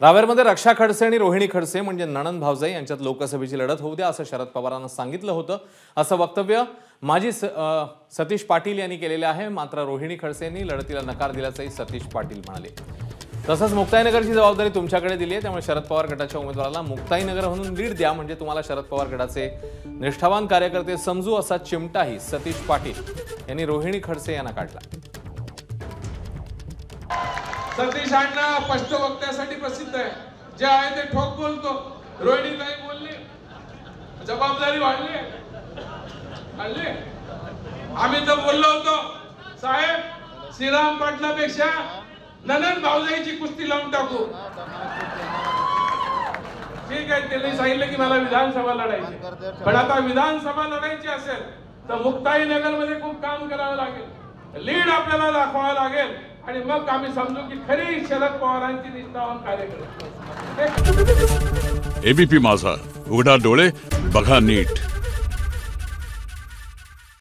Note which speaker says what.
Speaker 1: रावेरमध्ये रक्षा खडसे आणि रोहिणी खडसे म्हणजे नणंद भावजाई यांच्यात लोकसभेची लढत होऊ द्या असं शरद पवारांना सांगितलं होतं। असं वक्तव्य माजी सतीश पाटील यांनी केलेले आहे। मात्र रोहिणी खडसेंनी लढतीला नकार दिल्याचंही सतीश पाटील म्हणाले। तसंच मुक्ताईनगरची जबाबदारी तुमच्याकडे दिली आहे, त्यामुळे शरद पवार गटाच्या उमेदवाराला मुक्ताईनगर म्हणून लीड द्या म्हणजे तुम्हाला शरद पवार गटाचे निष्ठावान कार्यकर्ते समजू असा चिमटाही सतीश पाटील यांनी रोहिणी खडसे यांना काढला।
Speaker 2: सतीश अण्णा स्पष्ट वक्त्यासाठी प्रसिद्ध आहे, जे आहे ते ठोक बोलतो। रोहिणी ताई बोलली, जबाबदारी वाढली। आम्ही तर बोललो होतो साहेब, श्रीराम पाटलापेक्षा नणंद भावजाईची कुस्ती लावून टाकू। ठीक आहे, त्यांनी सांगितलं की मला विधानसभा लढायची, पण आता विधानसभा लढायची असेल तर मुक्ताईनगर मध्ये खूप काम करावं लागेल, लीड आपल्याला दाखवावं लागेल आणि मग आम्ही समजू की खरी शरद पवारांची निष्ठावान कार्यकर्ते।
Speaker 3: एबीपी माझा, उघडा डोळे बघा नीट।